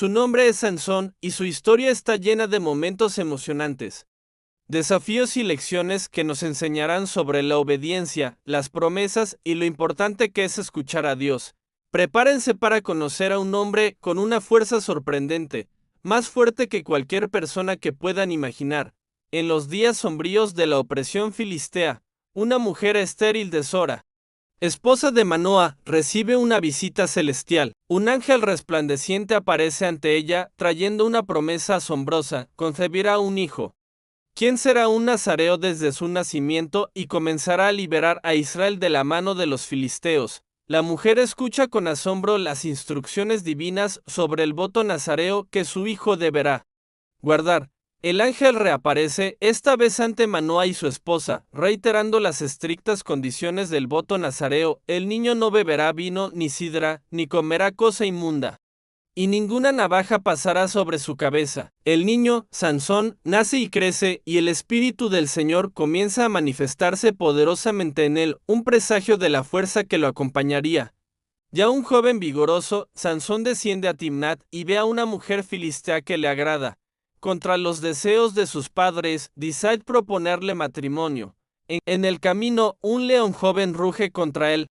Su nombre es Sansón y su historia está llena de momentos emocionantes, desafíos y lecciones que nos enseñarán sobre la obediencia, las promesas y lo importante que es escuchar a Dios. Prepárense para conocer a un hombre con una fuerza sorprendente, más fuerte que cualquier persona que puedan imaginar. En los días sombríos de la opresión filistea, una mujer estéril de Sora, esposa de Manoa, recibe una visita celestial. Un ángel resplandeciente aparece ante ella, trayendo una promesa asombrosa: concebirá un hijo, quien será un nazareo desde su nacimiento y comenzará a liberar a Israel de la mano de los filisteos. La mujer escucha con asombro las instrucciones divinas sobre el voto nazareo que su hijo deberá guardar. El ángel reaparece, esta vez ante Manoa y su esposa, reiterando las estrictas condiciones del voto nazareo: el niño no beberá vino ni sidra, ni comerá cosa inmunda, y ninguna navaja pasará sobre su cabeza. El niño, Sansón, nace y crece, y el Espíritu del Señor comienza a manifestarse poderosamente en él, un presagio de la fuerza que lo acompañaría. Ya un joven vigoroso, Sansón desciende a Timnat y ve a una mujer filistea que le agrada. Contra los deseos de sus padres, decide proponerle matrimonio. En el camino, un león joven ruge contra él.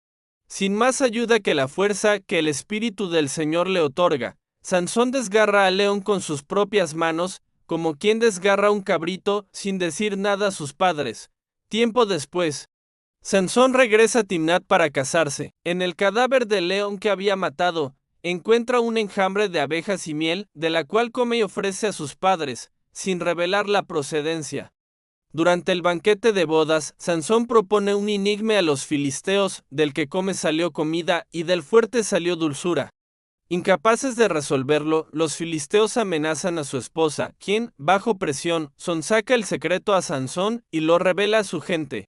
Sin más ayuda que la fuerza que el Espíritu del Señor le otorga, Sansón desgarra al león con sus propias manos, como quien desgarra un cabrito, sin decir nada a sus padres. Tiempo después, Sansón regresa a Timnat para casarse. En el cadáver del león que había matado, encuentra un enjambre de abejas y miel, de la cual come y ofrece a sus padres, sin revelar la procedencia. Durante el banquete de bodas, Sansón propone un enigma a los filisteos: del que come salió comida y del fuerte salió dulzura. Incapaces de resolverlo, los filisteos amenazan a su esposa, quien, bajo presión, sonsaca el secreto a Sansón y lo revela a su gente.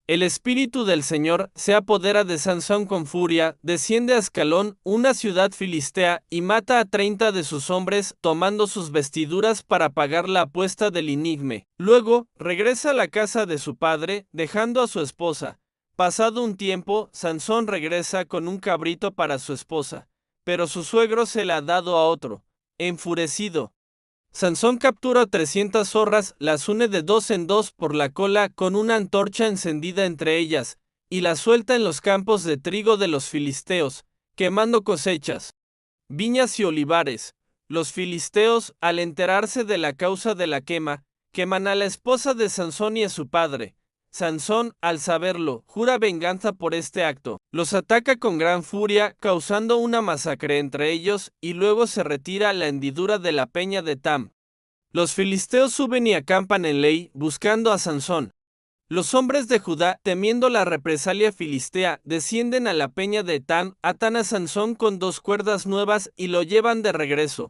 El Espíritu del Señor se apodera de Sansón con furia, desciende a Ascalón, una ciudad filistea, y mata a 30 de sus hombres, tomando sus vestiduras para pagar la apuesta del enigma. Luego, regresa a la casa de su padre, dejando a su esposa. Pasado un tiempo, Sansón regresa con un cabrito para su esposa, pero su suegro se la ha dado a otro. Enfurecido, Sansón captura 300 zorras, las une de dos en dos por la cola con una antorcha encendida entre ellas, y las suelta en los campos de trigo de los filisteos, quemando cosechas, viñas y olivares. Los filisteos, al enterarse de la causa de la quema, queman a la esposa de Sansón y a su padre. Sansón, al saberlo, jura venganza por este acto. Los ataca con gran furia, causando una masacre entre ellos, y luego se retira a la hendidura de la peña de Tam. Los filisteos suben y acampan en Lei, buscando a Sansón. Los hombres de Judá, temiendo la represalia filistea, descienden a la peña de Tam, atan a Sansón con 2 cuerdas nuevas y lo llevan de regreso.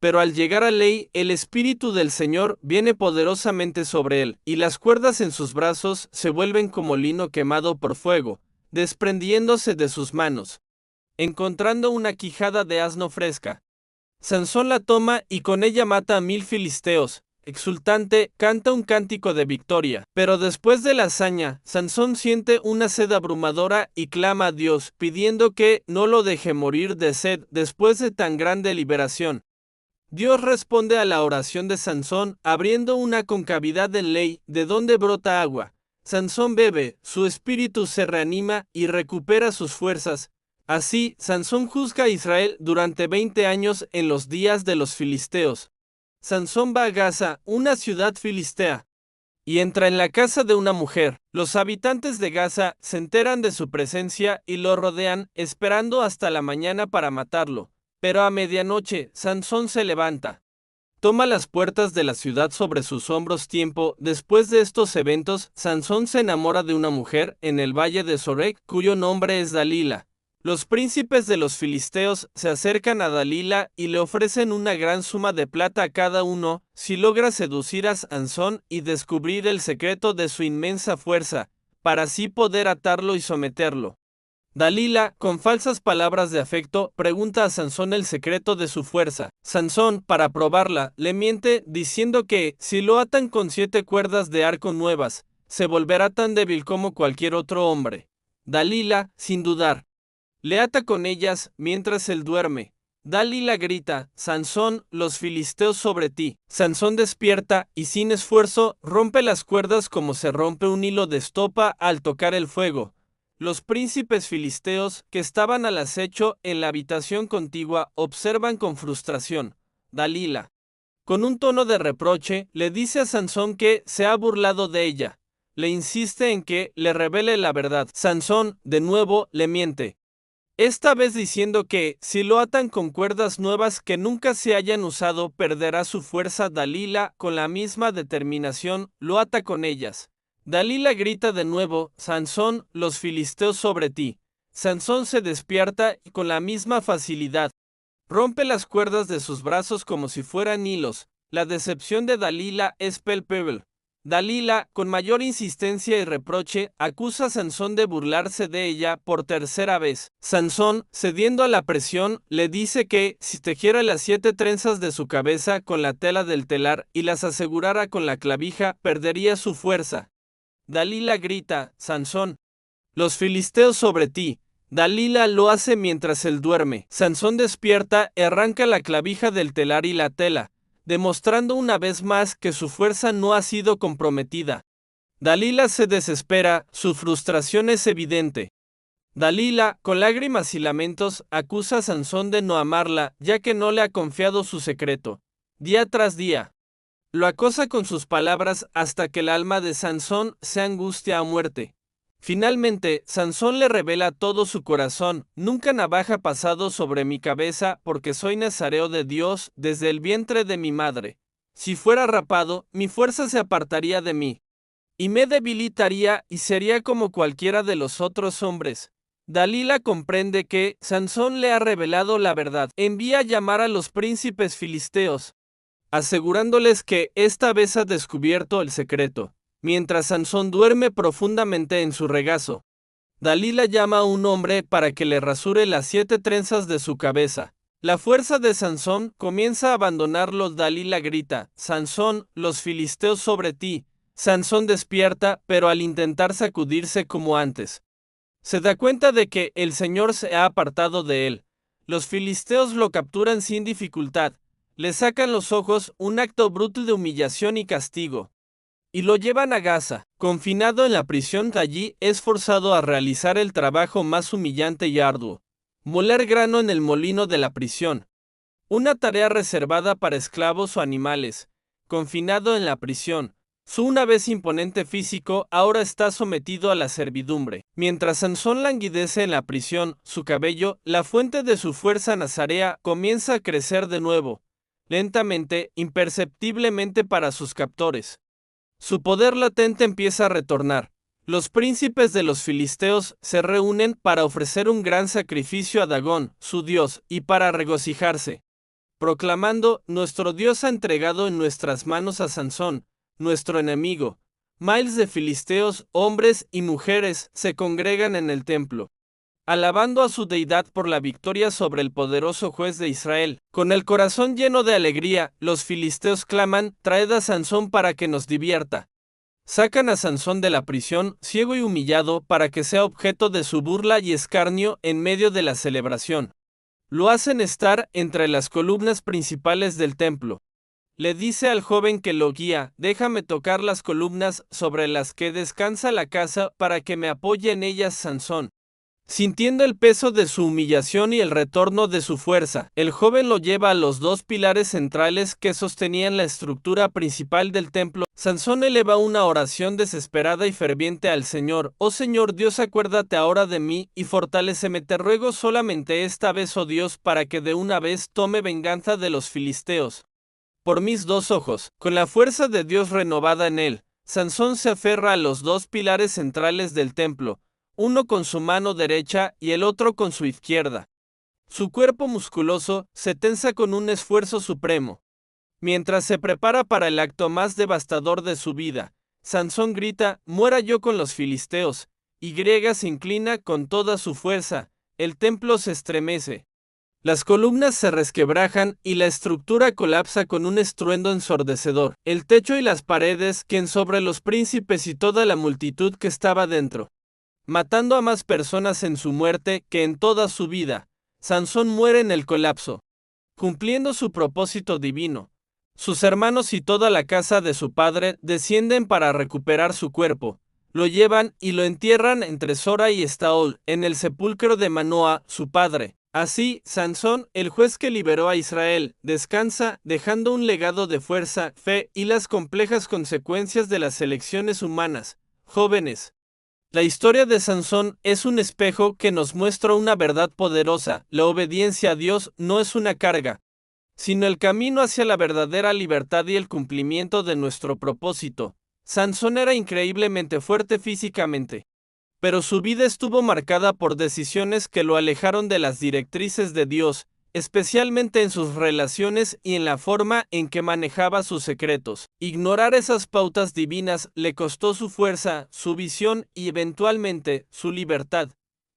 Pero al llegar a Lei, el Espíritu del Señor viene poderosamente sobre él, y las cuerdas en sus brazos se vuelven como lino quemado por fuego, desprendiéndose de sus manos. Encontrando una quijada de asno fresca, Sansón la toma y con ella mata a 1000 filisteos. Exultante, canta un cántico de victoria. Pero después de la hazaña, Sansón siente una sed abrumadora y clama a Dios, pidiendo que no lo deje morir de sed después de tan grande liberación. Dios responde a la oración de Sansón, abriendo una concavidad en Lei, de donde brota agua. Sansón bebe, su espíritu se reanima y recupera sus fuerzas. Así, Sansón juzga a Israel durante 20 años en los días de los filisteos. Sansón va a Gaza, una ciudad filistea, y entra en la casa de una mujer. Los habitantes de Gaza se enteran de su presencia y lo rodean, esperando hasta la mañana para matarlo. Pero a medianoche, Sansón se levanta. Toma las puertas de la ciudad sobre sus hombros. Tiempo después de estos eventos, Sansón se enamora de una mujer en el valle de Sorek, cuyo nombre es Dalila. Los príncipes de los filisteos se acercan a Dalila y le ofrecen una gran suma de plata a cada uno si logra seducir a Sansón y descubrir el secreto de su inmensa fuerza, para así poder atarlo y someterlo. Dalila, con falsas palabras de afecto, pregunta a Sansón el secreto de su fuerza. Sansón, para probarla, le miente diciendo que, si lo atan con 7 cuerdas de arco nuevas, se volverá tan débil como cualquier otro hombre. Dalila, sin dudar, le ata con ellas mientras él duerme. Dalila grita: Sansón, los filisteos sobre ti. Sansón despierta y sin esfuerzo rompe las cuerdas como se rompe un hilo de estopa al tocar el fuego. Los príncipes filisteos, que estaban al acecho en la habitación contigua, observan con frustración. Dalila, con un tono de reproche, le dice a Sansón que se ha burlado de ella. Le insiste en que le revele la verdad. Sansón, de nuevo, le miente. Esta vez diciendo que, si lo atan con cuerdas nuevas que nunca se hayan usado, perderá su fuerza. Dalila, con la misma determinación, lo ata con ellas. Dalila grita de nuevo: Sansón, los filisteos sobre ti. Sansón se despierta y con la misma facilidad rompe las cuerdas de sus brazos como si fueran hilos. La decepción de Dalila es palpable. Dalila, con mayor insistencia y reproche, acusa a Sansón de burlarse de ella por tercera vez. Sansón, cediendo a la presión, le dice que, si tejiera las 7 trenzas de su cabeza con la tela del telar y las asegurara con la clavija, perdería su fuerza. Dalila grita: Sansón, los filisteos sobre ti. Dalila lo hace mientras él duerme. Sansón despierta y arranca la clavija del telar y la tela, demostrando una vez más que su fuerza no ha sido comprometida. Dalila se desespera, su frustración es evidente. Dalila, con lágrimas y lamentos, acusa a Sansón de no amarla, ya que no le ha confiado su secreto. Día tras día, lo acosa con sus palabras hasta que el alma de Sansón se angustia a muerte. Finalmente, Sansón le revela todo su corazón: nunca navaja ha pasado sobre mi cabeza, porque soy nazareo de Dios desde el vientre de mi madre. Si fuera rapado, mi fuerza se apartaría de mí, y me debilitaría y sería como cualquiera de los otros hombres. Dalila comprende que Sansón le ha revelado la verdad. Envía a llamar a los príncipes filisteos, asegurándoles que esta vez ha descubierto el secreto. Mientras Sansón duerme profundamente en su regazo, Dalila llama a un hombre para que le rasure las 7 trenzas de su cabeza. La fuerza de Sansón comienza a abandonarlo. Dalila grita: Sansón, los filisteos sobre ti. Sansón despierta, pero al intentar sacudirse como antes, se da cuenta de que el Señor se ha apartado de él. Los filisteos lo capturan sin dificultad, le sacan los ojos, un acto bruto de humillación y castigo, y lo llevan a Gaza. Confinado en la prisión, allí es forzado a realizar el trabajo más humillante y arduo: moler grano en el molino de la prisión, una tarea reservada para esclavos o animales. Confinado en la prisión, su una vez imponente físico ahora está sometido a la servidumbre. Mientras Sansón languidece en la prisión, su cabello, la fuente de su fuerza nazarea, comienza a crecer de nuevo, lentamente, imperceptiblemente para sus captores. Su poder latente empieza a retornar. Los príncipes de los filisteos se reúnen para ofrecer un gran sacrificio a Dagón, su dios, y para regocijarse, proclamando: nuestro Dios ha entregado en nuestras manos a Sansón, nuestro enemigo. Miles de filisteos, hombres y mujeres, se congregan en el templo, alabando a su deidad por la victoria sobre el poderoso juez de Israel. Con el corazón lleno de alegría, los filisteos claman: traed a Sansón para que nos divierta. Sacan a Sansón de la prisión, ciego y humillado, para que sea objeto de su burla y escarnio en medio de la celebración. Lo hacen estar entre las columnas principales del templo. Le dice al joven que lo guía: déjame tocar las columnas sobre las que descansa la casa para que me apoye en ellas. Sansón, sintiendo el peso de su humillación y el retorno de su fuerza, el joven lo lleva a los 2 pilares centrales que sostenían la estructura principal del templo. Sansón eleva una oración desesperada y ferviente al Señor: oh Señor Dios, acuérdate ahora de mí y fortaléceme. Te ruego solamente esta vez, oh Dios, para que de una vez tome venganza de los filisteos por mis 2 ojos. Con la fuerza de Dios renovada en él, Sansón se aferra a los 2 pilares centrales del templo, uno con su mano derecha y el otro con su izquierda. Su cuerpo musculoso se tensa con un esfuerzo supremo. Mientras se prepara para el acto más devastador de su vida, Sansón grita: muera yo con los filisteos. Y se inclina con toda su fuerza, el templo se estremece. Las columnas se resquebrajan y la estructura colapsa con un estruendo ensordecedor. El techo y las paredes caen sobre los príncipes y toda la multitud que estaba dentro, matando a más personas en su muerte que en toda su vida. Sansón muere en el colapso. cumpliendo su propósito divino. Sus hermanos y toda la casa de su padre descienden para recuperar su cuerpo, lo llevan y lo entierran entre Sora y Estaol, en el sepulcro de Manoa, su padre. Así, Sansón, el juez que liberó a Israel, descansa, dejando un legado de fuerza, fe y las complejas consecuencias de las elecciones humanas. Jóvenes, la historia de Sansón es un espejo que nos muestra una verdad poderosa: la obediencia a Dios no es una carga, sino el camino hacia la verdadera libertad y el cumplimiento de nuestro propósito. Sansón era increíblemente fuerte físicamente, pero su vida estuvo marcada por decisiones que lo alejaron de las directrices de Dios, especialmente en sus relaciones y en la forma en que manejaba sus secretos. Ignorar esas pautas divinas le costó su fuerza, su visión y eventualmente su libertad.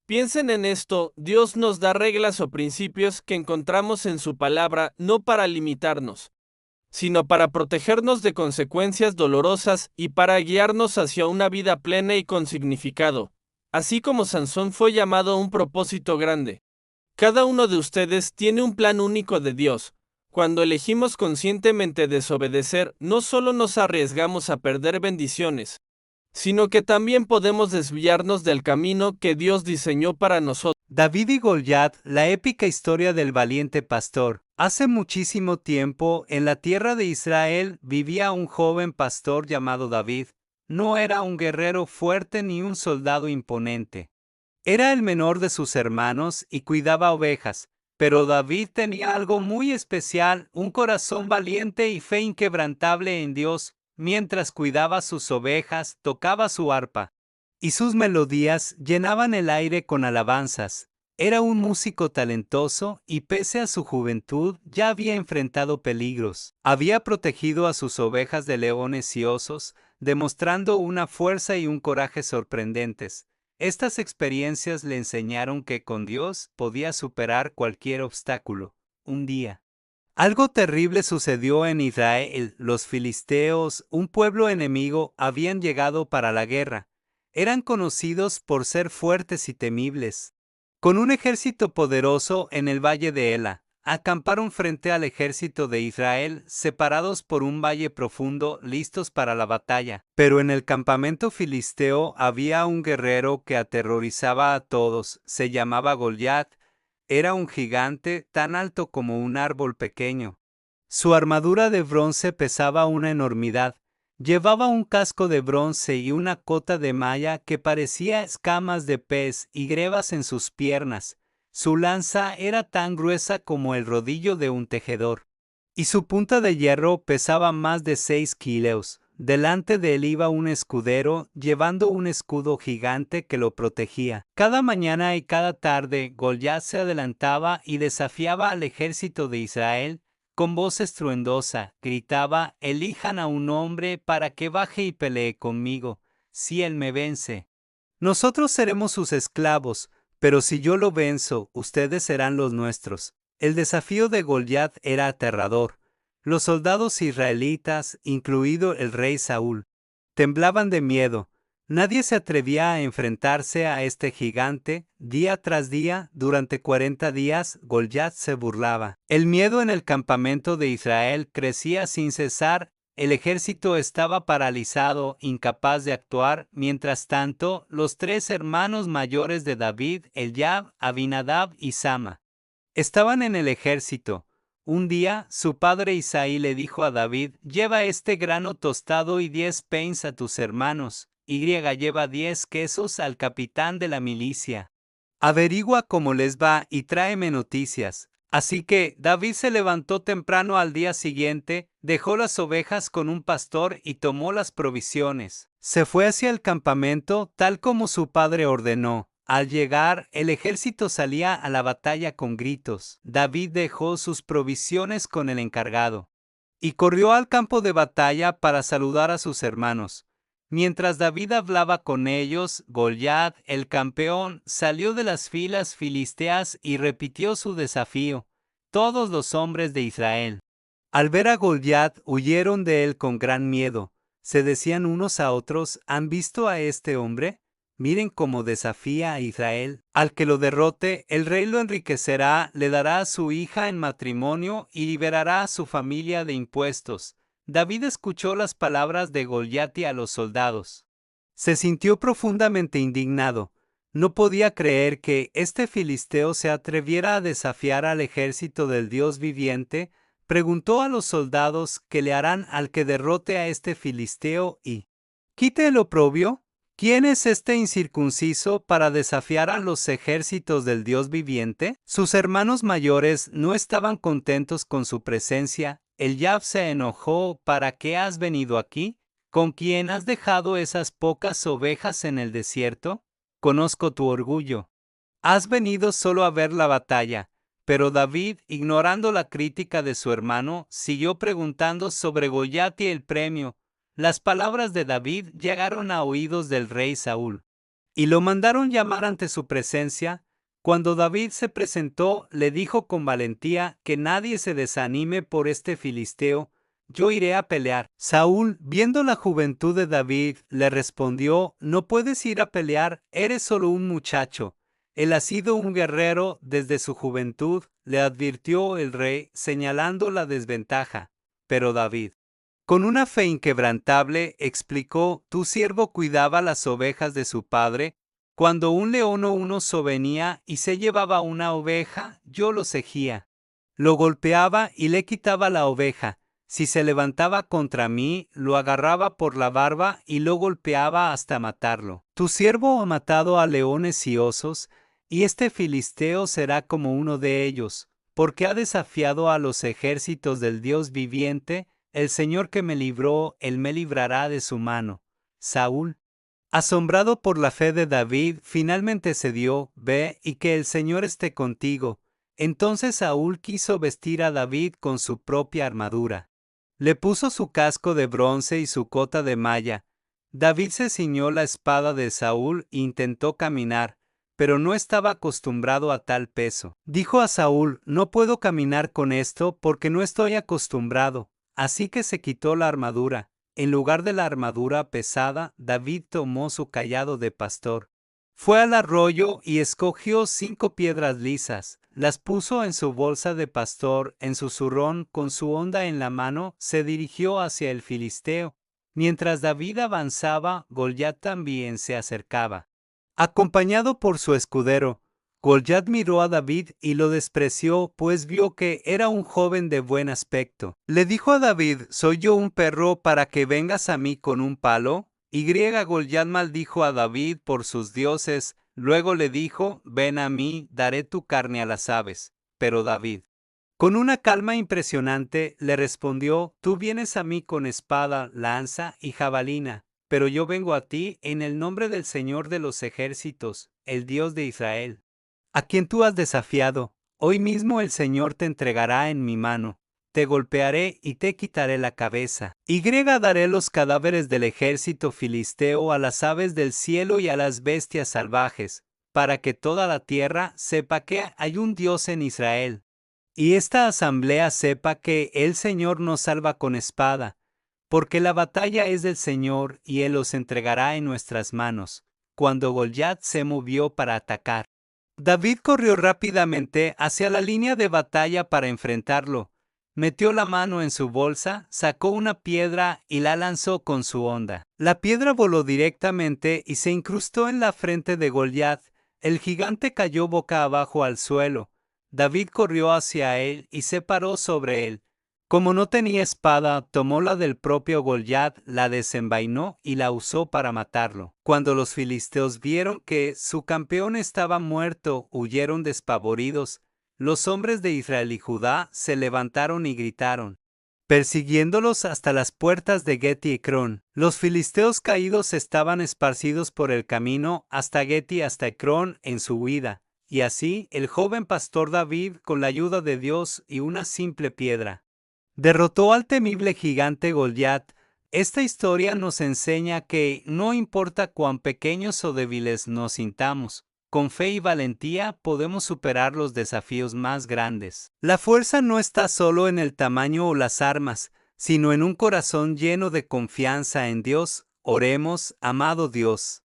Piensen en esto: Dios nos da reglas o principios que encontramos en su palabra no para limitarnos, sino para protegernos de consecuencias dolorosas y para guiarnos hacia una vida plena y con significado. Así como Sansón fue llamado a un propósito grande, cada uno de ustedes tiene un plan único de Dios. Cuando elegimos conscientemente desobedecer, no solo nos arriesgamos a perder bendiciones, sino que también podemos desviarnos del camino que Dios diseñó para nosotros. David y Goliat, la épica historia del valiente pastor. Hace muchísimo tiempo, en la tierra de Israel, vivía un joven pastor llamado David. No era un guerrero fuerte ni un soldado imponente. Era el menor de sus hermanos y cuidaba ovejas. Pero David tenía algo muy especial: un corazón valiente y fe inquebrantable en Dios. Mientras cuidaba sus ovejas, tocaba su arpa, y sus melodías llenaban el aire con alabanzas. Era un músico talentoso y, pese a su juventud, ya había enfrentado peligros. Había protegido a sus ovejas de leones y osos, demostrando una fuerza y un coraje sorprendentes. Estas experiencias le enseñaron que con Dios podía superar cualquier obstáculo. Un día, algo terrible sucedió en Israel. Los filisteos, un pueblo enemigo, habían llegado para la guerra. Eran conocidos por ser fuertes y temibles. Con un ejército poderoso en el valle de Ela, acamparon frente al ejército de Israel, separados por un valle profundo, listos para la batalla. Pero en el campamento filisteo había un guerrero que aterrorizaba a todos. Se llamaba Goliat. Era un gigante tan alto como un árbol pequeño. Su armadura de bronce pesaba una enormidad. Llevaba un casco de bronce y una cota de malla que parecía escamas de pez y grebas en sus piernas. Su lanza era tan gruesa como el rodillo de un tejedor, y su punta de hierro pesaba más de 6 kilos. Delante de él iba un escudero, llevando un escudo gigante que lo protegía. Cada mañana y cada tarde, Goliat se adelantaba y desafiaba al ejército de Israel. Con voz estruendosa, gritaba: «Elijan a un hombre para que baje y pelee conmigo. Si él me vence, nosotros seremos sus esclavos, pero si yo lo venzo, ustedes serán los nuestros». El desafío de Goliat era aterrador. Los soldados israelitas, incluido el rey Saúl, temblaban de miedo. Nadie se atrevía a enfrentarse a este gigante. Día tras día, durante 40 días, Goliat se burlaba. El miedo en el campamento de Israel crecía sin cesar. El ejército estaba paralizado, incapaz de actuar. Mientras tanto, los 3 hermanos mayores de David, Eliab, Abinadab y Sama, estaban en el ejército. Un día, su padre Isaí le dijo a David: «Lleva este grano tostado y 10 pains a tus hermanos. Lleva 10 quesos al capitán de la milicia. Averigua cómo les va y tráeme noticias». Así que David se levantó temprano al día siguiente, dejó las ovejas con un pastor y tomó las provisiones. Se fue hacia el campamento tal como su padre ordenó. Al llegar, el ejército salía a la batalla con gritos. David dejó sus provisiones con el encargado y corrió al campo de batalla para saludar a sus hermanos. Mientras David hablaba con ellos, Goliat, el campeón, salió de las filas filisteas y repitió su desafío. Todos los hombres de Israel, al ver a Goliat, huyeron de él con gran miedo. Se decían unos a otros: «¿Han visto a este hombre? Miren cómo desafía a Israel. Al que lo derrote, el rey lo enriquecerá, le dará a su hija en matrimonio y liberará a su familia de impuestos. David escuchó las palabras de Goliat y a los soldados. Se sintió profundamente indignado. No podía creer que este filisteo se atreviera a desafiar al ejército del Dios viviente. Preguntó a los soldados qué le harán al que derrote a este filisteo y quite el oprobio. ¿Quién es este incircunciso para desafiar a los ejércitos del Dios viviente? Sus hermanos mayores no estaban contentos con su presencia. Eliab se enojó. ¿Para qué has venido aquí? ¿Con quién has dejado esas pocas ovejas en el desierto? Conozco tu orgullo. Has venido solo a ver la batalla. Pero David, ignorando la crítica de su hermano, siguió preguntando sobre Goliat y el premio. Las palabras de David llegaron a oídos del rey Saúl, y lo mandaron llamar ante su presencia. Cuando David se presentó, le dijo con valentía que nadie se desanime por este filisteo, yo iré a pelear. Saúl, viendo la juventud de David, le respondió, no puedes ir a pelear, eres solo un muchacho. Él ha sido un guerrero desde su juventud, le advirtió el rey, señalando la desventaja. Pero David, con una fe inquebrantable, explicó, tu siervo cuidaba las ovejas de su padre. Cuando un león o un oso venía y se llevaba una oveja, yo lo seguía. Lo golpeaba y le quitaba la oveja. Si se levantaba contra mí, lo agarraba por la barba y lo golpeaba hasta matarlo. Tu siervo ha matado a leones y osos, y este filisteo será como uno de ellos, porque ha desafiado a los ejércitos del Dios viviente. El Señor que me libró, Él me librará de su mano. Saúl, asombrado por la fe de David, finalmente cedió, ve y que el Señor esté contigo. Entonces Saúl quiso vestir a David con su propia armadura. Le puso su casco de bronce y su cota de malla. David se ciñó la espada de Saúl e intentó caminar, pero no estaba acostumbrado a tal peso. Dijo a Saúl, no puedo caminar con esto porque no estoy acostumbrado. Así que se quitó la armadura. En lugar de la armadura pesada, David tomó su cayado de pastor. Fue al arroyo y escogió 5 piedras lisas. Las puso en su bolsa de pastor, en su zurrón, con su honda en la mano, se dirigió hacia el filisteo. Mientras David avanzaba, Goliat también se acercaba. Acompañado por su escudero, Goliat miró a David y lo despreció, pues vio que era un joven de buen aspecto. Le dijo a David, ¿soy yo un perro para que vengas a mí con un palo? Goliat maldijo a David por sus dioses. Luego le dijo, ven a mí, daré tu carne a las aves. Pero David, con una calma impresionante, le respondió, tú vienes a mí con espada, lanza y jabalina, pero yo vengo a ti en el nombre del Señor de los ejércitos, el Dios de Israel, a quien tú has desafiado. Hoy mismo el Señor te entregará en mi mano. Te golpearé y te quitaré la cabeza. Daré los cadáveres del ejército filisteo a las aves del cielo y a las bestias salvajes, para que toda la tierra sepa que hay un Dios en Israel. Y esta asamblea sepa que el Señor nos salva con espada, porque la batalla es del Señor y Él los entregará en nuestras manos. Cuando Goliat se movió para atacar, David corrió rápidamente hacia la línea de batalla para enfrentarlo. Metió la mano en su bolsa, sacó una piedra y la lanzó con su honda. La piedra voló directamente y se incrustó en la frente de Goliat. El gigante cayó boca abajo al suelo. David corrió hacia él y se paró sobre él. Como no tenía espada, tomó la del propio Goliat, la desenvainó y la usó para matarlo. Cuando los filisteos vieron que su campeón estaba muerto, huyeron despavoridos. Los hombres de Israel y Judá se levantaron y gritaron, persiguiéndolos hasta las puertas de Geti y Ecrón. Los filisteos caídos estaban esparcidos por el camino hasta Geti y hasta Ecrón en su huida. Y así, el joven pastor David, con la ayuda de Dios y una simple piedra, derrotó al temible gigante Goliat. Esta historia nos enseña que no importa cuán pequeños o débiles nos sintamos, con fe y valentía podemos superar los desafíos más grandes. La fuerza no está solo en el tamaño o las armas, sino en un corazón lleno de confianza en Dios. Oremos, amado Dios.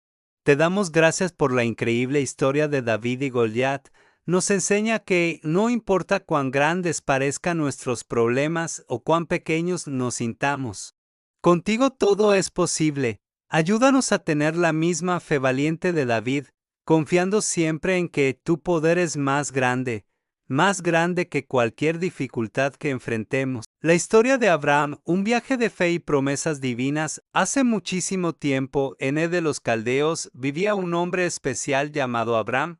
Te damos gracias por la increíble historia de David y Goliat. Nos enseña que no importa cuán grandes parezcan nuestros problemas o cuán pequeños nos sintamos. Contigo todo es posible. Ayúdanos a tener la misma fe valiente de David, confiando siempre en que tu poder es más grande que cualquier dificultad que enfrentemos. La historia de Abraham, un viaje de fe y promesas divinas. Hace muchísimo tiempo, en Ed de los Caldeos, vivía un hombre especial llamado Abraham.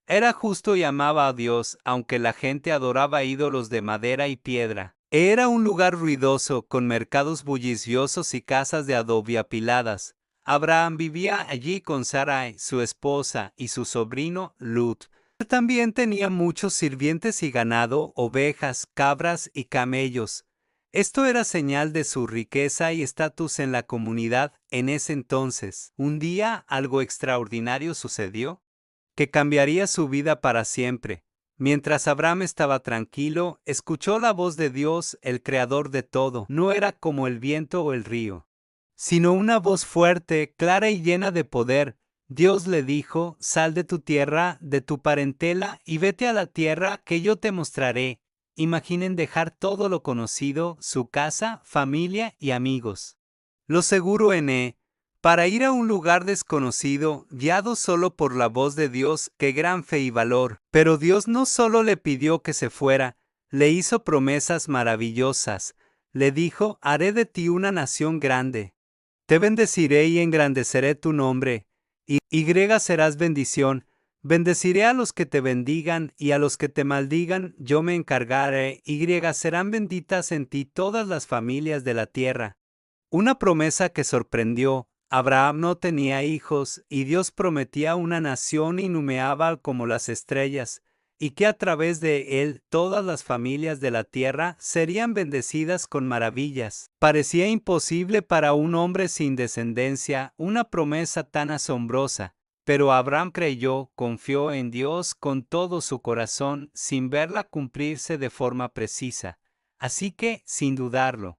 Era justo y amaba a Dios, aunque la gente adoraba ídolos de madera y piedra. Era un lugar ruidoso, con mercados bulliciosos y casas de adobe apiladas. Abraham vivía allí con Sarai, su esposa, y su sobrino Lut. También tenía muchos sirvientes y ganado, ovejas, cabras y camellos. Esto era señal de su riqueza y estatus en la comunidad en ese entonces. Un día algo extraordinario sucedió, que cambiaría su vida para siempre. Mientras Abraham estaba tranquilo, escuchó la voz de Dios, el creador de todo. No era como el viento o el río, sino una voz fuerte, clara y llena de poder. Dios le dijo: sal de tu tierra, de tu parentela, y vete a la tierra que yo te mostraré. Imaginen dejar todo lo conocido, su casa, familia y amigos. Lo seguro para ir a un lugar desconocido, guiado solo por la voz de Dios. ¡Qué gran fe y valor! Pero Dios no solo le pidió que se fuera, le hizo promesas maravillosas. Le dijo: haré de ti una nación grande. Te bendeciré y engrandeceré tu nombre. Y serás bendición. Bendeciré a los que te bendigan y a los que te maldigan yo me encargaré. Y serán benditas en ti todas las familias de la tierra. Una promesa que sorprendió. Abraham no tenía hijos, y Dios prometía una nación innumerable como las estrellas, y que a través de él todas las familias de la tierra serían bendecidas con maravillas. Parecía imposible para un hombre sin descendencia una promesa tan asombrosa, pero Abraham creyó, confió en Dios con todo su corazón, sin verla cumplirse de forma precisa. Así que, sin dudarlo,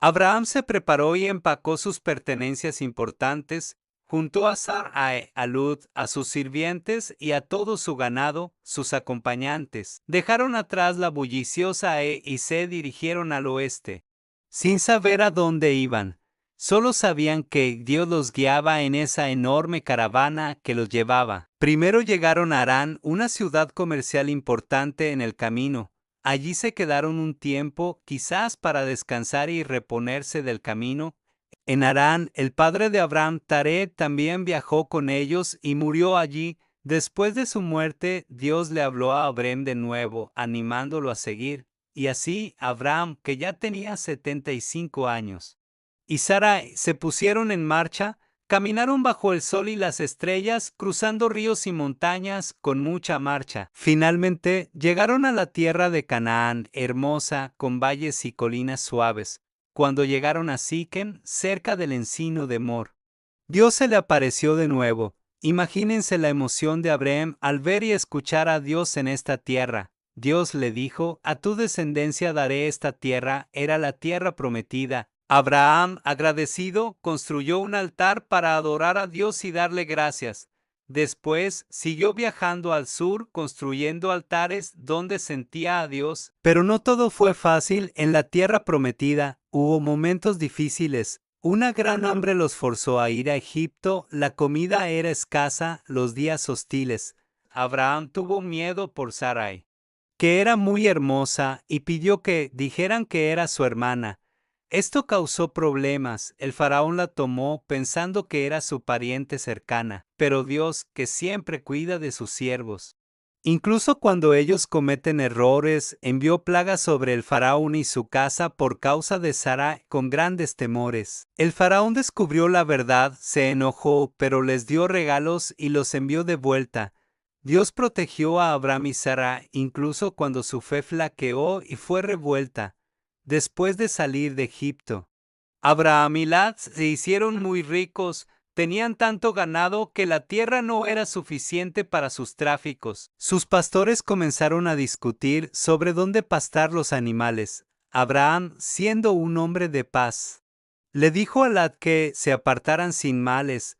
Abraham se preparó y empacó sus pertenencias importantes, juntó a Sarai, a Lut, a sus sirvientes y a todo su ganado, sus acompañantes. Dejaron atrás la bulliciosa y se dirigieron al oeste, sin saber a dónde iban. Solo sabían que Dios los guiaba en esa enorme caravana que los llevaba. Primero llegaron a Harán, una ciudad comercial importante en el camino. Allí se quedaron un tiempo, quizás para descansar y reponerse del camino. En Harán, el padre de Abraham, Taré, también viajó con ellos y murió allí. Después de su muerte, Dios le habló a Abraham de nuevo, animándolo a seguir. Y así, Abraham, que ya tenía 75 años, y Sarai se pusieron en marcha. Caminaron bajo el sol y las estrellas, cruzando ríos y montañas con mucha marcha. Finalmente llegaron a la tierra de Canaán, hermosa, con valles y colinas suaves. Cuando llegaron a Siquem, cerca del encino de Mor, Dios se le apareció de nuevo. Imagínense la emoción de Abraham al ver y escuchar a Dios en esta tierra. Dios le dijo: a tu descendencia daré esta tierra. Era la tierra prometida. Abraham, agradecido, construyó un altar para adorar a Dios y darle gracias. Después siguió viajando al sur, construyendo altares donde sentía a Dios. Pero no todo fue fácil en la tierra prometida. Hubo momentos difíciles. Una gran hambre los forzó a ir a Egipto. La comida era escasa, los días hostiles. Abraham tuvo miedo por Sarai, que era muy hermosa, y pidió que dijeran que era su hermana. Esto causó problemas. El faraón la tomó pensando que era su pariente cercana, pero Dios, que siempre cuida de sus siervos, incluso cuando ellos cometen errores, envió plagas sobre el faraón y su casa por causa de Sara con grandes temores. El faraón descubrió la verdad, se enojó, pero les dio regalos y los envió de vuelta. Dios protegió a Abraham y Sara incluso cuando su fe flaqueó y fue revuelta. Después de salir de Egipto, Abraham y Lot se hicieron muy ricos. Tenían tanto ganado que la tierra no era suficiente para sus tráficos. Sus pastores comenzaron a discutir sobre dónde pastar los animales. Abraham, siendo un hombre de paz, le dijo a Lot que se apartaran sin males.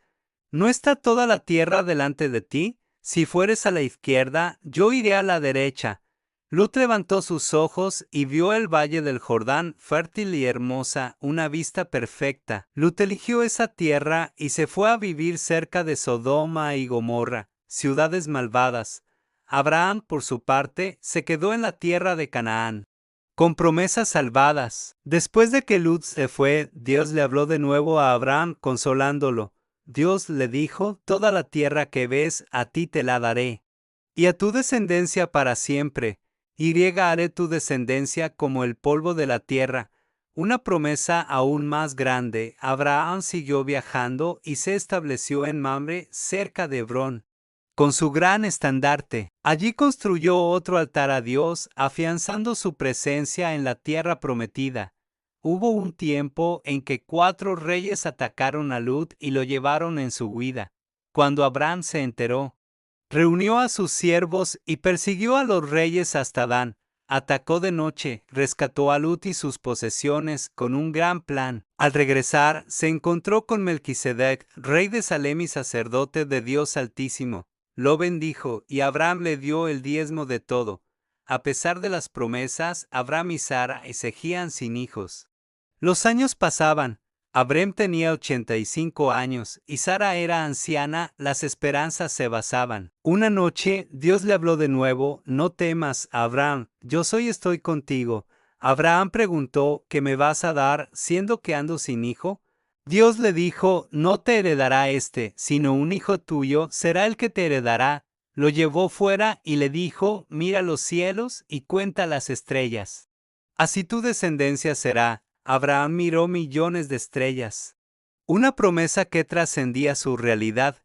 ¿No está toda la tierra delante de ti? Si fueres a la izquierda, yo iré a la derecha. Lut levantó sus ojos y vio el valle del Jordán, fértil y hermosa, una vista perfecta. Lut eligió esa tierra y se fue a vivir cerca de Sodoma y Gomorra, ciudades malvadas. Abraham, por su parte, se quedó en la tierra de Canaán, con promesas salvadas. Después de que Lut se fue, Dios le habló de nuevo a Abraham, consolándolo. Dios le dijo: toda la tierra que ves, a ti te la daré, y a tu descendencia para siempre. Y haré tu descendencia como el polvo de la tierra. Una promesa aún más grande. Abraham siguió viajando y se estableció en Mamre, cerca de Hebrón, con su gran estandarte. Allí construyó otro altar a Dios, afianzando su presencia en la tierra prometida. Hubo un tiempo en que 4 reyes atacaron a Lut y lo llevaron en su huida. Cuando Abraham se enteró, reunió a sus siervos y persiguió a los reyes hasta Dan. Atacó de noche, rescató a Lut y sus posesiones con un gran plan. Al regresar, se encontró con Melquisedec, rey de Salem y sacerdote de Dios Altísimo. Lo bendijo y Abraham le dio el diezmo de todo. A pesar de las promesas, Abraham y Sara seguían sin hijos. Los años pasaban. Abraham tenía 85 años y Sara era anciana, las esperanzas se basaban. Una noche Dios le habló de nuevo: no temas, Abraham, estoy contigo. Abraham preguntó: ¿qué me vas a dar, siendo que ando sin hijo? Dios le dijo: no te heredará sino un hijo tuyo será el que te heredará. Lo llevó fuera y le dijo: mira los cielos y cuenta las estrellas. Así tu descendencia será. Abraham miró millones de estrellas, una promesa que trascendía su realidad.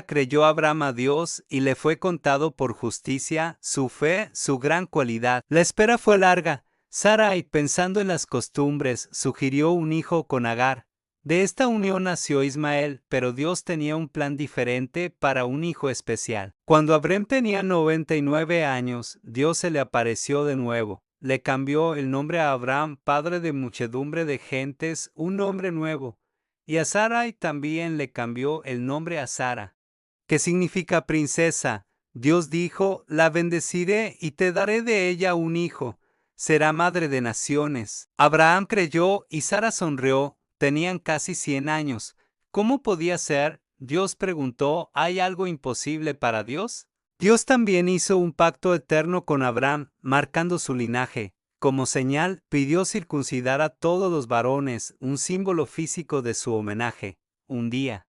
Creyó Abraham a Dios y le fue contado por justicia. Su fe, su gran cualidad. La espera fue larga. Sarai, pensando en las costumbres, sugirió un hijo con Agar. De esta unión nació Ismael, pero Dios tenía un plan diferente para un hijo especial. Cuando Abraham tenía 99 años, Dios se le apareció de nuevo. Le cambió el nombre a Abraham, padre de muchedumbre de gentes, un nombre nuevo. Y a Sarai también le cambió el nombre a Sara, que significa princesa. Dios dijo: la bendeciré y te daré de ella un hijo. Será madre de naciones. Abraham creyó y Sara sonrió. Tenían casi 100 años. ¿Cómo podía ser? Dios preguntó: ¿hay algo imposible para Dios? Dios también hizo un pacto eterno con Abraham, marcando su linaje. Como señal, pidió circuncidar a todos los varones, un símbolo físico de su homenaje. Un día,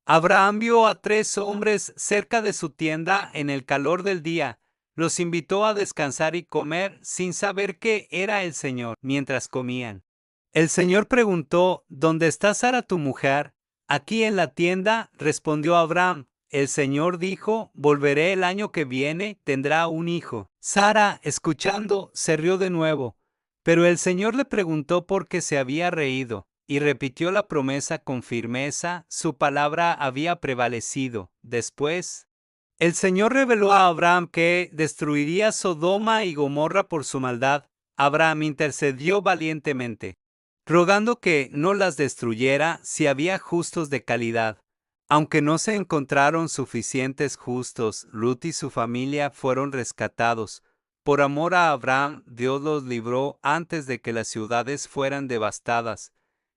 Abraham vio a 3 hombres cerca de su tienda en el calor del día. Los invitó a descansar y comer sin saber que era el Señor. Mientras comían, el Señor preguntó: ¿dónde está Sara tu mujer? Aquí en la tienda, respondió Abraham. El Señor dijo: volveré el año que viene, tendrá un hijo. Sara, escuchando, se rió de nuevo. Pero el Señor le preguntó por qué se había reído, y repitió la promesa con firmeza. Su palabra había prevalecido. Después, el Señor reveló a Abraham que destruiría Sodoma y Gomorra por su maldad. Abraham intercedió valientemente, rogando que no las destruyera si había justos de calidad. Aunque no se encontraron suficientes justos, Lut y su familia fueron rescatados. Por amor a Abraham, Dios los libró antes de que las ciudades fueran devastadas.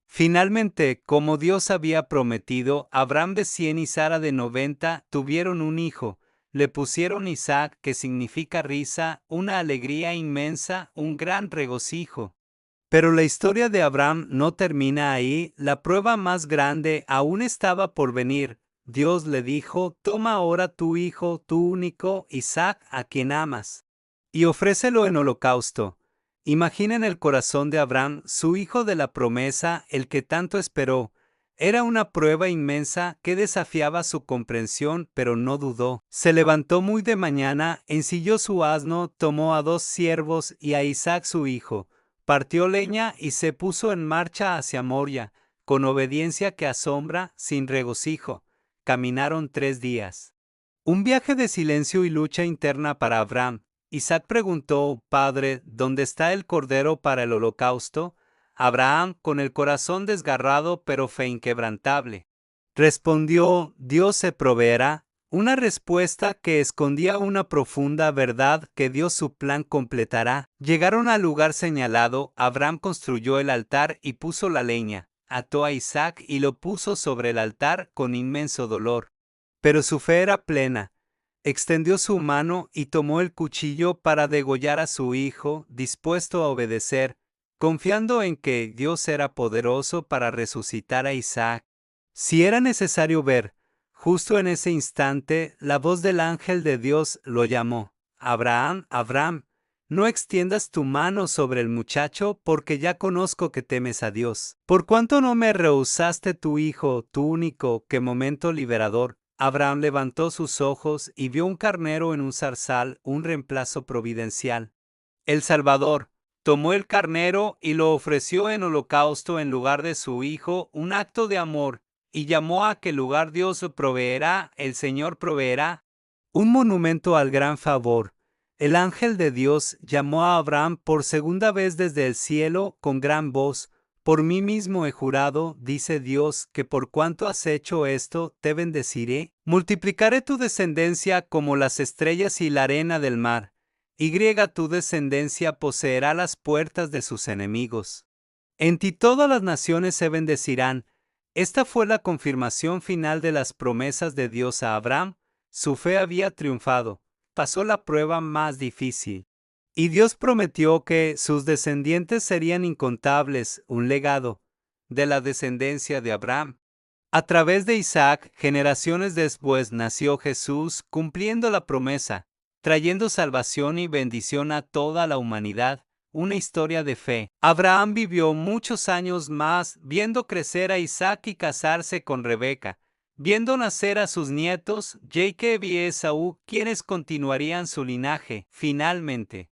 Finalmente, como Dios había prometido, Abraham de 100 y Sara de 90 tuvieron un hijo. Le pusieron Isaac, que significa risa, una alegría inmensa, un gran regocijo. Pero la historia de Abraham no termina ahí. La prueba más grande aún estaba por venir. Dios le dijo: toma ahora tu hijo, tu único, Isaac, a quien amas, y ofrécelo en holocausto. Imaginen el corazón de Abraham, su hijo de la promesa, el que tanto esperó. Era una prueba inmensa que desafiaba su comprensión, pero no dudó. Se levantó muy de mañana, ensilló su asno, tomó a 2 siervos y a Isaac su hijo. Partió leña y se puso en marcha hacia Moria, con obediencia que asombra, sin regocijo. Caminaron 3 días. Un viaje de silencio y lucha interna para Abraham. Isaac preguntó: Padre, ¿dónde está el cordero para el holocausto? Abraham, con el corazón desgarrado pero fe inquebrantable, Respondió, Dios se proveerá, una respuesta que escondía una profunda verdad que Dios su plan completará. Llegaron al lugar señalado, Abraham construyó el altar y puso la leña, ató a Isaac y lo puso sobre el altar con inmenso dolor. Pero su fe era plena. Extendió su mano y tomó el cuchillo para degollar a su hijo, dispuesto a obedecer, confiando en que Dios era poderoso para resucitar a Isaac. Si era necesario ver, justo en ese instante, la voz del ángel de Dios lo llamó. Abraham, Abraham, no extiendas tu mano sobre el muchacho, porque ya conozco que temes a Dios. Por cuanto no me rehusaste tu hijo, tu único, que momento liberador. Abraham levantó sus ojos y vio un carnero en un zarzal, un reemplazo providencial. El Salvador tomó el carnero y lo ofreció en holocausto en lugar de su hijo, un acto de amor, y llamó a aquel lugar Dios proveerá, el Señor proveerá. Un monumento al gran favor. El ángel de Dios llamó a Abraham por segunda vez desde el cielo con gran voz. Por mí mismo he jurado, dice Dios, que por cuanto has hecho esto, te bendeciré. Multiplicaré tu descendencia como las estrellas y la arena del mar. Tu descendencia poseerá las puertas de sus enemigos. En ti todas las naciones se bendecirán. Esta fue la confirmación final de las promesas de Dios a Abraham. Su fe había triunfado. Pasó la prueba más difícil. Y Dios prometió que sus descendientes serían incontables, un legado de la descendencia de Abraham. A través de Isaac, generaciones después, nació Jesús, cumpliendo la promesa, trayendo salvación y bendición a toda la humanidad. Una historia de fe. Abraham vivió muchos años más, viendo crecer a Isaac y casarse con Rebeca, viendo nacer a sus nietos, Jacob y Esaú, quienes continuarían su linaje. Finalmente,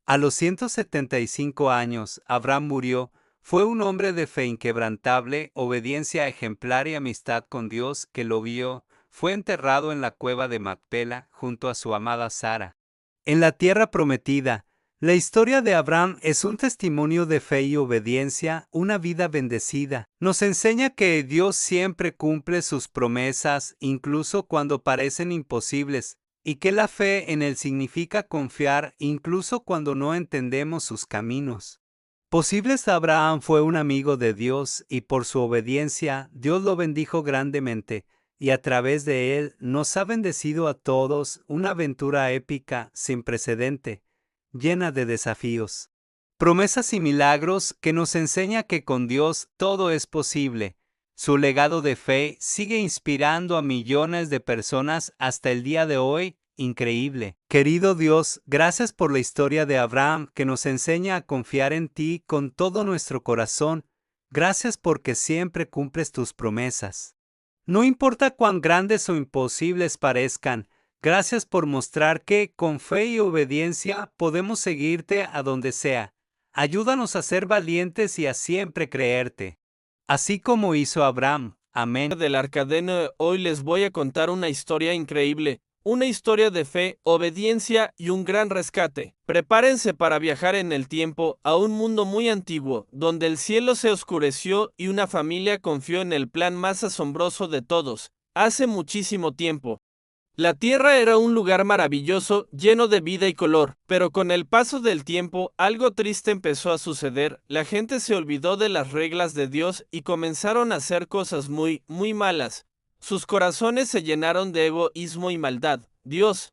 a los 175 años, Abraham murió. Fue un hombre de fe inquebrantable, obediencia ejemplar y amistad con Dios que lo vio. Fue enterrado en la cueva de Macpela junto a su amada Sara. En la tierra prometida, la historia de Abraham es un testimonio de fe y obediencia, una vida bendecida. Nos enseña que Dios siempre cumple sus promesas, incluso cuando parecen imposibles, y que la fe en Él significa confiar incluso cuando no entendemos sus caminos. Posibles Abraham fue un amigo de Dios y por su obediencia Dios lo bendijo grandemente y a través de él nos ha bendecido a todos una aventura épica sin precedente, llena de desafíos, promesas y milagros que nos enseña que con Dios todo es posible. Su legado de fe sigue inspirando a millones de personas hasta el día de hoy. Increíble. Querido Dios, gracias por la historia de Abraham que nos enseña a confiar en ti con todo nuestro corazón. Gracias porque siempre cumples tus promesas. No importa cuán grandes o imposibles parezcan, gracias por mostrar que, con fe y obediencia, podemos seguirte a donde sea. Ayúdanos a ser valientes y a siempre creerte. Así como hizo Abraham. Amén. Del Arcadeno, hoy les voy a contar una historia increíble. Una historia de fe, obediencia y un gran rescate. Prepárense para viajar en el tiempo a un mundo muy antiguo, donde el cielo se oscureció y una familia confió en el plan más asombroso de todos, hace muchísimo tiempo. La Tierra era un lugar maravilloso, lleno de vida y color, pero con el paso del tiempo algo triste empezó a suceder. La gente se olvidó de las reglas de Dios y comenzaron a hacer cosas muy malas. Sus corazones se llenaron de egoísmo y maldad. Dios,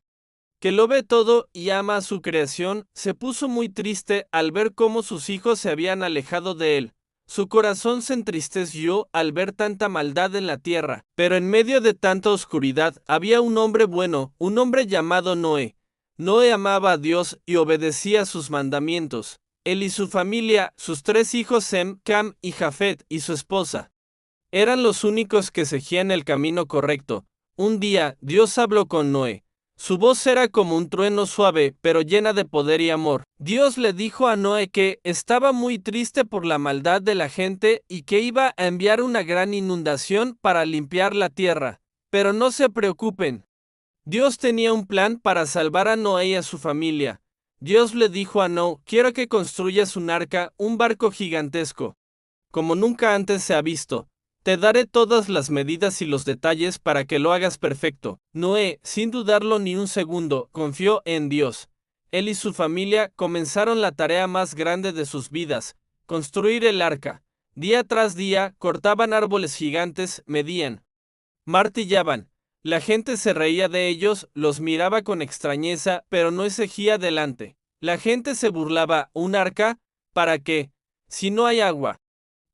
que lo ve todo y ama a su creación, se puso muy triste al ver cómo sus hijos se habían alejado de él. Su corazón se entristeció al ver tanta maldad en la tierra, pero en medio de tanta oscuridad había un hombre bueno, un hombre llamado Noé. Noé amaba a Dios y obedecía sus mandamientos. Él y su familia, sus 3 hijos Sem, Cam y Jafet y su esposa, eran los únicos que seguían el camino correcto. Un día, Dios habló con Noé. Su voz era como un trueno suave, pero llena de poder y amor. Dios le dijo a Noé que estaba muy triste por la maldad de la gente y que iba a enviar una gran inundación para limpiar la tierra. Pero no se preocupen. Dios tenía un plan para salvar a Noé y a su familia. Dios le dijo a Noé, quiero que construyas un arca, un barco gigantesco, como nunca antes se ha visto. Te daré todas las medidas y los detalles para que lo hagas perfecto. Noé, sin dudarlo ni un segundo, confió en Dios. Él y su familia comenzaron la tarea más grande de sus vidas: construir el arca. Día tras día, cortaban árboles gigantes, medían, martillaban. La gente se reía de ellos, los miraba con extrañeza, pero no seguía adelante. La gente se burlaba: ¿un arca? ¿Para qué? Si no hay agua.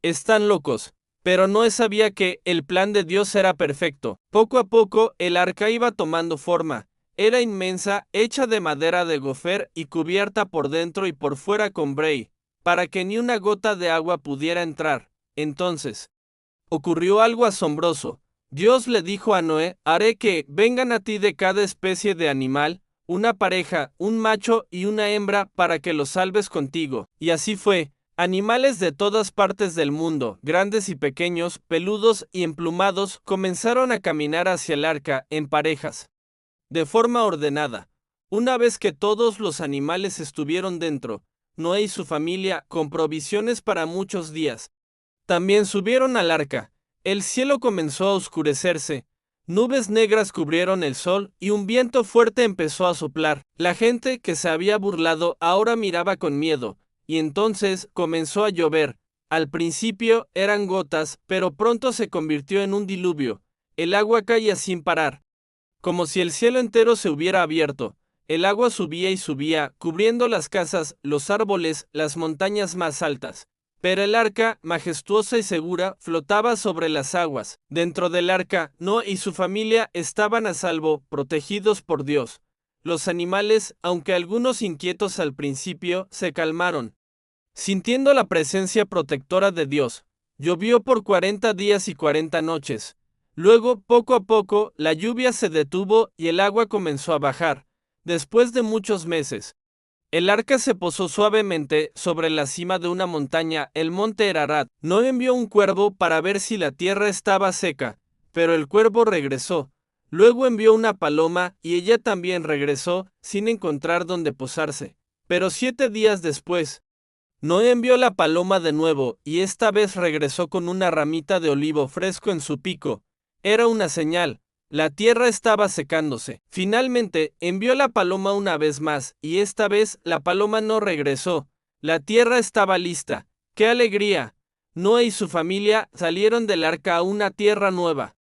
Están locos. Pero Noé sabía que el plan de Dios era perfecto. Poco a poco, el arca iba tomando forma. Era inmensa, hecha de madera de gofer y cubierta por dentro y por fuera con brej, para que ni una gota de agua pudiera entrar. Entonces, ocurrió algo asombroso. Dios le dijo a Noé: haré que vengan a ti de cada especie de animal, una pareja, un macho y una hembra, para que los salves contigo. Y así fue. Animales de todas partes del mundo, grandes y pequeños, peludos y emplumados, comenzaron a caminar hacia el arca en parejas, de forma ordenada. Una vez que todos los animales estuvieron dentro, Noé y su familia, con provisiones para muchos días, también subieron al arca. El cielo comenzó a oscurecerse, nubes negras cubrieron el sol y un viento fuerte empezó a soplar. La gente que se había burlado ahora miraba con miedo. Y entonces comenzó a llover. Al principio eran gotas, pero pronto se convirtió en un diluvio. El agua caía sin parar, como si el cielo entero se hubiera abierto. El agua subía y subía, cubriendo las casas, los árboles, las montañas más altas. Pero el arca, majestuosa y segura, flotaba sobre las aguas. Dentro del arca, Noé y su familia estaban a salvo, protegidos por Dios. Los animales, aunque algunos inquietos al principio, se calmaron, sintiendo la presencia protectora de Dios. Llovió por 40 días y 40 noches. Luego, poco a poco, la lluvia se detuvo y el agua comenzó a bajar. Después de muchos meses, el arca se posó suavemente sobre la cima de una montaña, el monte Ararat. Noé envió un cuervo para ver si la tierra estaba seca, pero el cuervo regresó. Luego envió una paloma y ella también regresó, sin encontrar dónde posarse. Pero 7 días después, Noé envió la paloma de nuevo, y esta vez regresó con una ramita de olivo fresco en su pico. Era una señal. La tierra estaba secándose. Finalmente, envió la paloma una vez más, y esta vez la paloma no regresó. La tierra estaba lista. ¡Qué alegría! Noé y su familia salieron del arca a una tierra nueva,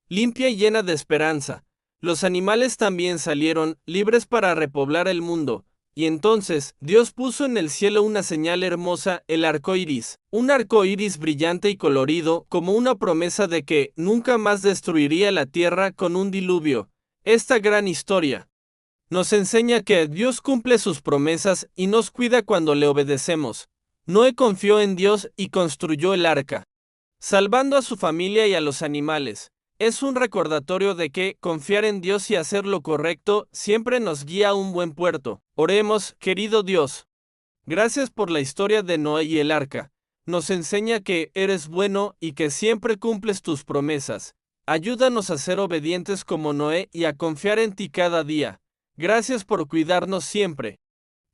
limpia y llena de esperanza. Los animales también salieron, libres para repoblar el mundo. Y entonces, Dios puso en el cielo una señal hermosa, el arco iris. Un arco iris brillante y colorido, como una promesa de que nunca más destruiría la tierra con un diluvio. Esta gran historia nos enseña que Dios cumple sus promesas y nos cuida cuando le obedecemos. Noé confió en Dios y construyó el arca, salvando a su familia y a los animales. Es un recordatorio de que confiar en Dios y hacer lo correcto siempre nos guía a un buen puerto. Oremos. Querido Dios, gracias por la historia de Noé y el arca. Nos enseña que eres bueno y que siempre cumples tus promesas. Ayúdanos a ser obedientes como Noé y a confiar en ti cada día. Gracias por cuidarnos siempre.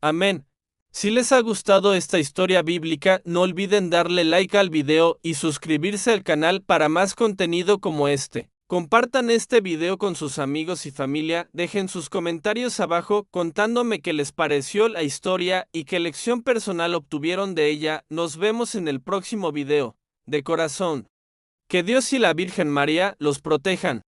Amén. Si les ha gustado esta historia bíblica, no olviden darle like al video y suscribirse al canal para más contenido como este. Compartan este video con sus amigos y familia, dejen sus comentarios abajo contándome qué les pareció la historia y qué lección personal obtuvieron de ella. Nos vemos en el próximo video. De corazón. Que Dios y la Virgen María los protejan.